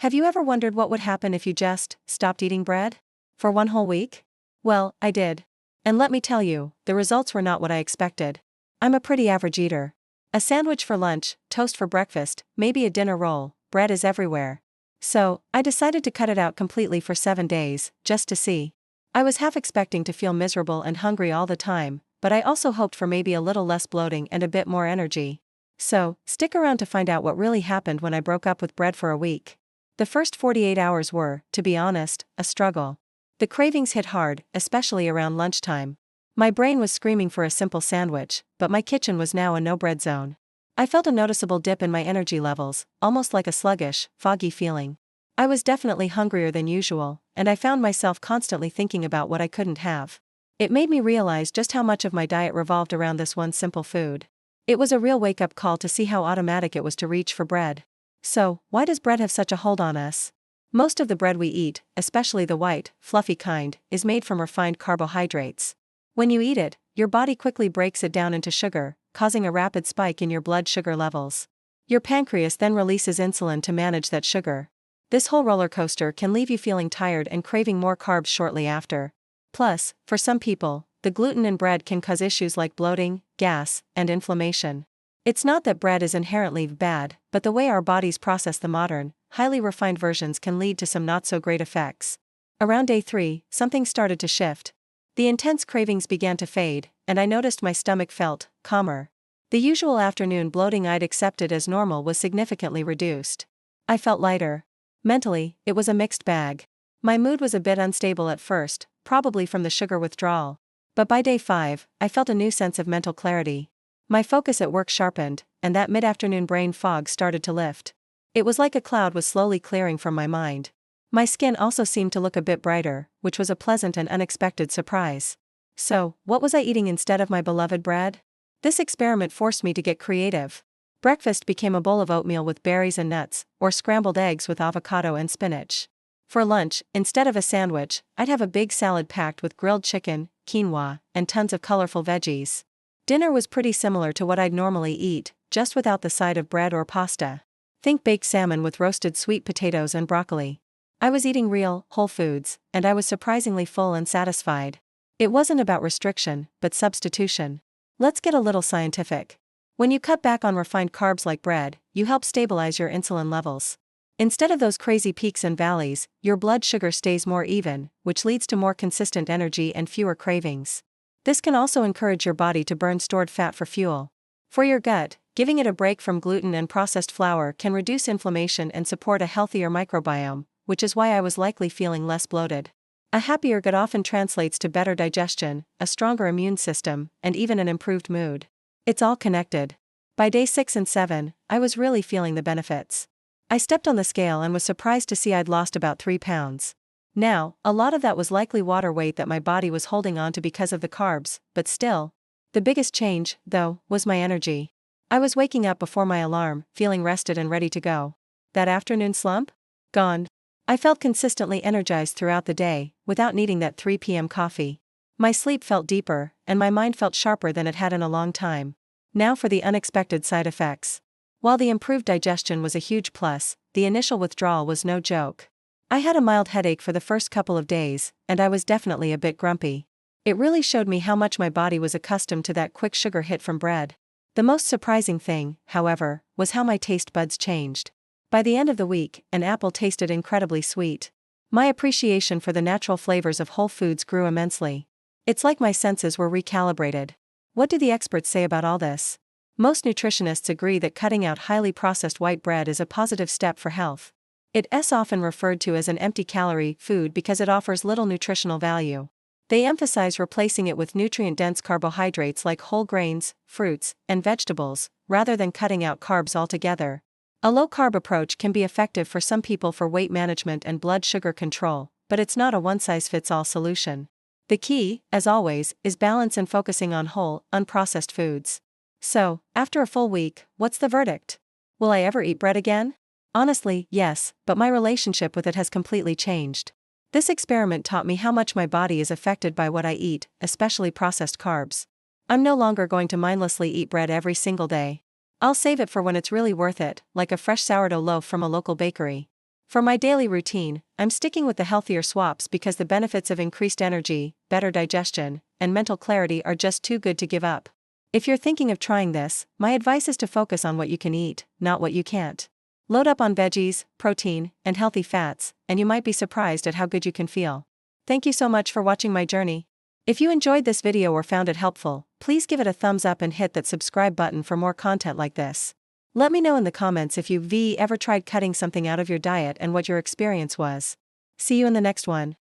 Have you ever wondered what would happen if you just stopped eating bread? For one whole week? Well, I did. And let me tell you, the results were not what I expected. I'm a pretty average eater. A sandwich for lunch, toast for breakfast, maybe a dinner roll, bread is everywhere. So, I decided to cut it out completely for 7 days, just to see. I was half expecting to feel miserable and hungry all the time, but I also hoped for maybe a little less bloating and a bit more energy. So, stick around to find out what really happened when I broke up with bread for a week. The first 48 hours were, to be honest, a struggle. The cravings hit hard, especially around lunchtime. My brain was screaming for a simple sandwich, but my kitchen was now a no-bread zone. I felt a noticeable dip in my energy levels, almost like a sluggish, foggy feeling. I was definitely hungrier than usual, and I found myself constantly thinking about what I couldn't have. It made me realize just how much of my diet revolved around this one simple food. It was a real wake-up call to see how automatic it was to reach for bread. So, why does bread have such a hold on us? Most of the bread we eat, especially the white, fluffy kind, is made from refined carbohydrates. When you eat it, your body quickly breaks it down into sugar, causing a rapid spike in your blood sugar levels. Your pancreas then releases insulin to manage that sugar. This whole roller coaster can leave you feeling tired and craving more carbs shortly after. Plus, for some people, the gluten in bread can cause issues like bloating, gas, and inflammation. It's not that bread is inherently bad, but the way our bodies process the modern, highly refined versions can lead to some not-so-great effects. Around day 3, something started to shift. The intense cravings began to fade, and I noticed my stomach felt calmer. The usual afternoon bloating I'd accepted as normal was significantly reduced. I felt lighter. Mentally, it was a mixed bag. My mood was a bit unstable at first, probably from the sugar withdrawal. But by day 5, I felt a new sense of mental clarity. My focus at work sharpened, and that mid-afternoon brain fog started to lift. It was like a cloud was slowly clearing from my mind. My skin also seemed to look a bit brighter, which was a pleasant and unexpected surprise. So, what was I eating instead of my beloved bread? This experiment forced me to get creative. Breakfast became a bowl of oatmeal with berries and nuts, or scrambled eggs with avocado and spinach. For lunch, instead of a sandwich, I'd have a big salad packed with grilled chicken, quinoa, and tons of colorful veggies. Dinner was pretty similar to what I'd normally eat, just without the side of bread or pasta. Think baked salmon with roasted sweet potatoes and broccoli. I was eating real, whole foods, and I was surprisingly full and satisfied. It wasn't about restriction, but substitution. Let's get a little scientific. When you cut back on refined carbs like bread, you help stabilize your insulin levels. Instead of those crazy peaks and valleys, your blood sugar stays more even, which leads to more consistent energy and fewer cravings. This can also encourage your body to burn stored fat for fuel. For your gut, giving it a break from gluten and processed flour can reduce inflammation and support a healthier microbiome, which is why I was likely feeling less bloated. A happier gut often translates to better digestion, a stronger immune system, and even an improved mood. It's all connected. By day 6 and 7, I was really feeling the benefits. I stepped on the scale and was surprised to see I'd lost about 3 pounds. Now, a lot of that was likely water weight that my body was holding on to because of the carbs, but still. The biggest change, though, was my energy. I was waking up before my alarm, feeling rested and ready to go. That afternoon slump? Gone. I felt consistently energized throughout the day, without needing that 3 p.m. coffee. My sleep felt deeper, and my mind felt sharper than it had in a long time. Now for the unexpected side effects. While the improved digestion was a huge plus, the initial withdrawal was no joke. I had a mild headache for the first couple of days, and I was definitely a bit grumpy. It really showed me how much my body was accustomed to that quick sugar hit from bread. The most surprising thing, however, was how my taste buds changed. By the end of the week, an apple tasted incredibly sweet. My appreciation for the natural flavors of whole foods grew immensely. It's like my senses were recalibrated. What do the experts say about all this? Most nutritionists agree that cutting out highly processed white bread is a positive step for health. It's often referred to as an empty-calorie food because it offers little nutritional value. They emphasize replacing it with nutrient-dense carbohydrates like whole grains, fruits, and vegetables, rather than cutting out carbs altogether. A low-carb approach can be effective for some people for weight management and blood sugar control, but it's not a one-size-fits-all solution. The key, as always, is balance and focusing on whole, unprocessed foods. So, after a full week, what's the verdict? Will I ever eat bread again? Honestly, yes, but my relationship with it has completely changed. This experiment taught me how much my body is affected by what I eat, especially processed carbs. I'm no longer going to mindlessly eat bread every single day. I'll save it for when it's really worth it, like a fresh sourdough loaf from a local bakery. For my daily routine, I'm sticking with the healthier swaps because the benefits of increased energy, better digestion, and mental clarity are just too good to give up. If you're thinking of trying this, my advice is to focus on what you can eat, not what you can't. Load up on veggies, protein, and healthy fats, and you might be surprised at how good you can feel. Thank you so much for watching my journey. If you enjoyed this video or found it helpful, please give it a thumbs up and hit that subscribe button for more content like this. Let me know in the comments if you've ever tried cutting something out of your diet and what your experience was. See you in the next one.